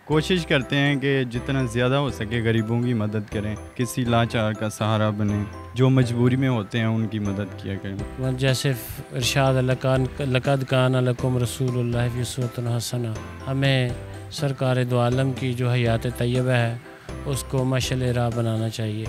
कोशिश करते हैं कि जितना ज़्यादा हो सके गरीबों की मदद करें, किसी लाचार का सहारा बने, जो मजबूरी में होते हैं उनकी मदद किया करें। जैसे इरशाद लक़द कान लकुम रसूलुल्लाहि फ़ी उस्वतुन हसना, हमें सरकार दो आलम की जो हयात तय्यबा है उसको मशाल राह बनाना चाहिए।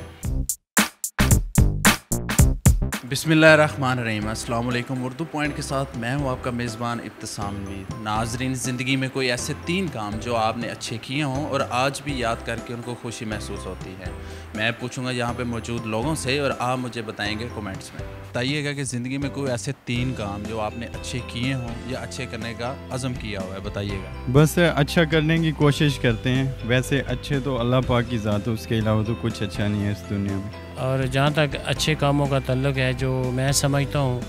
बिस्मिल्लाहिर्रहमानिर्रहीम। अस्सलाम वालेकुम। उर्दू पॉइंट के साथ मैं हूँ आपका मेज़बान इब्तिसाम नवीद। नाज़रीन, ज़िंदगी में कोई ऐसे 3 काम जो आपने अच्छे किए हों और आज भी याद करके उनको खुशी महसूस होती है, मैं पूछूंगा यहाँ पे मौजूद लोगों से और आप मुझे बताएंगे कमेंट्स में। बताइएगा कि ज़िंदगी में कोई ऐसे 3 काम जो आपने अच्छे किए हों या अच्छे करने का अज़म किया हुआ है, बताइएगा। बस अच्छा करने की कोशिश करते हैं। वैसे अच्छे तो अल्लाह पाक की ज़ात है, उसके अलावा तो कुछ अच्छा नहीं है इस दुनिया में। और जहाँ तक अच्छे कामों का तल्लुक़ है, जो मैं समझता हूँ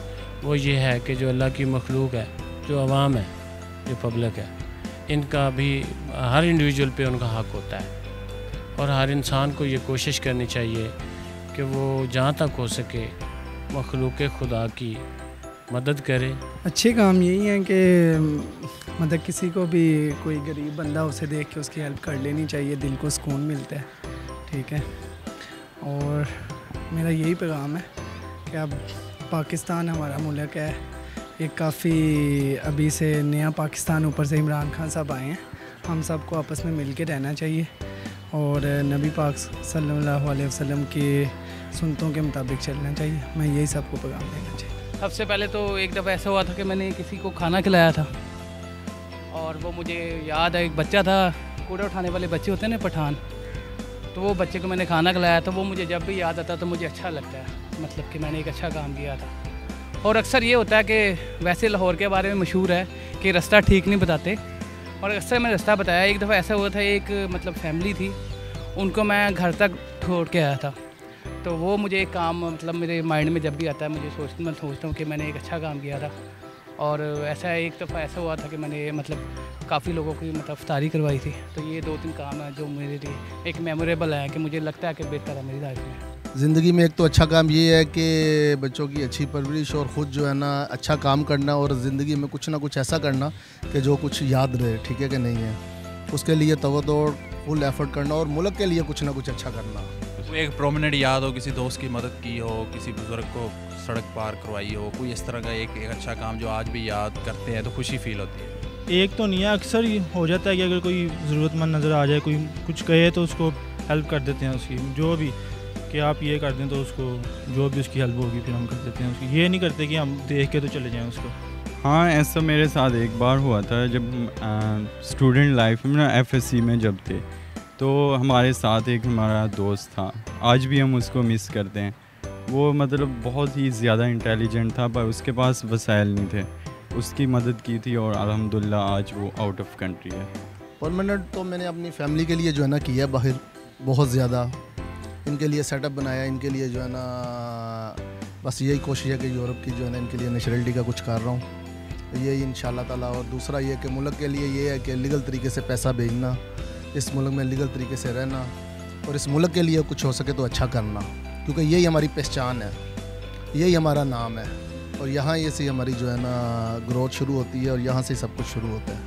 वो ये है कि जो अल्लाह की मखलूक है, जो अवाम है, जो पब्लिक है, इनका भी हर इंडिविजुअल पे उनका हक़ होता है और हर इंसान को ये कोशिश करनी चाहिए कि वो जहाँ तक हो सके मखलूक खुदा की मदद करे। अच्छे काम यही हैं कि मतलब किसी को भी कोई गरीब बंदा उसे देख के उसकी हेल्प कर लेनी चाहिए, दिल को सुकून मिलता है। ठीक है, और मेरा यही पैगाम है कि अब पाकिस्तान हमारा मुल्क है, ये काफ़ी अभी से नया पाकिस्तान, ऊपर से इमरान खान साहब आए हैं, हम सबको आपस में मिल के रहना चाहिए और नबी पाक सल्लल्लाहु अलैहि वसल्लम के सुन्नतों के मुताबिक चलना चाहिए। मैं यही सबको पैगाम देना चाहिए। सबसे पहले तो एक दफ़ा ऐसा हुआ था कि मैंने किसी को खाना खिलाया था और वो मुझे याद है, एक बच्चा था, कूड़ा उठाने वाले बच्चे होते हैं ना, पठान, तो वो बच्चे को मैंने खाना खिलाया था। वो मुझे जब भी याद आता तो मुझे अच्छा लगता है, मतलब कि मैंने एक अच्छा काम किया था। और अक्सर ये होता है कि वैसे लाहौर के बारे में मशहूर है कि रास्ता ठीक नहीं बताते, और अक्सर मैंने रास्ता बताया। एक दफ़ा ऐसा हुआ था, एक मतलब फैमिली थी, उनको मैं घर तक छोड़ के आया था, तो वो मुझे एक काम, मतलब मेरे माइंड में जब भी आता है मैं सोचता हूँ कि मैंने एक अच्छा काम किया था। और ऐसा एक दफ़ा ऐसा हुआ था कि मैंने मतलब काफ़ी लोगों की मतलब इफ्तारी करवाई थी। तो ये 2-3 काम हैं जो मेरे लिए एक मेमोरेबल है, कि मुझे लगता है कि बेहतर है मेरी लाइफ में। ज़िंदगी में एक तो अच्छा काम ये है कि बच्चों की अच्छी परवरिश और ख़ुद जो है ना अच्छा काम करना, और ज़िंदगी में कुछ ना कुछ ऐसा करना कि जो कुछ याद रहे, ठीक है कि नहीं है। उसके लिए तवज्जो फुल एफर्ट करना और मुल्क के लिए कुछ ना कुछ अच्छा करना। एक प्रोमिनेंट याद हो, किसी दोस्त की मदद की हो, किसी बुज़ुर्ग को सड़क पार करवाई हो, कोई इस तरह का एक अच्छा काम जो आज भी याद करते हैं तो खुशी फील होती है। एक तो नहीं है, अक्सर ही हो जाता है कि अगर कोई ज़रूरतमंद नज़र आ जाए, कोई कुछ कहे तो उसको हेल्प कर देते हैं उसकी, जो भी कि आप ये कर दें तो उसको जो भी उसकी हेल्प होगी फिर हम कर देते हैं उसकी। ये नहीं करते कि हम देख के तो चले जाएँ उसको। हाँ, ऐसा मेरे साथ एक बार हुआ था जब स्टूडेंट लाइफ में ना FSC में जब थे, तो हमारे साथ एक हमारा दोस्त था, आज भी हम उसको मिस करते हैं। वो मतलब बहुत ही ज़्यादा इंटेलिजेंट था, पर उसके पास वसाइल नहीं थे, उसकी मदद की थी और अल्हम्दुलिल्लाह आज वो आउट ऑफ कंट्री है। परमानेंट तो मैंने अपनी फैमिली के लिए जो है ना किया बाहर बहुत ज़्यादा, इनके लिए सेटअप बनाया, इनके लिए जो है ना बस यही कोशिश है कि यूरोप की जो है ना इनके लिए नेचुरलिटी का कुछ कर रहा हूँ, यही इंशाल्लाह ताला। और दूसरा ये कि मुल्क के लिए ये है कि लीगल तरीके से पैसा भेजना, इस मुल्क में लीगल तरीके से रहना, और इस मुल्क के लिए कुछ हो सके तो अच्छा करना, क्योंकि यही हमारी पहचान है, यही हमारा नाम है, और यहाँ ये से हमारी जो है ना ग्रोथ शुरू होती है और यहाँ से सब कुछ शुरू होता है।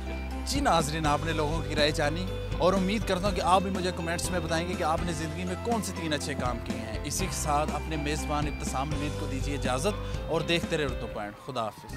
जी नाज़रीन, आपने लोगों की राय जानी और उम्मीद करता हूँ कि आप भी मुझे कमेंट्स में बताएंगे कि आपने ज़िंदगी में कौन से 3 अच्छे काम किए हैं। इसी के साथ अपने मेज़बान इब्तिसाम नवीद को दीजिए इजाज़त और देखते रहे उर्दू पॉइंट। खुदा हाफिज़।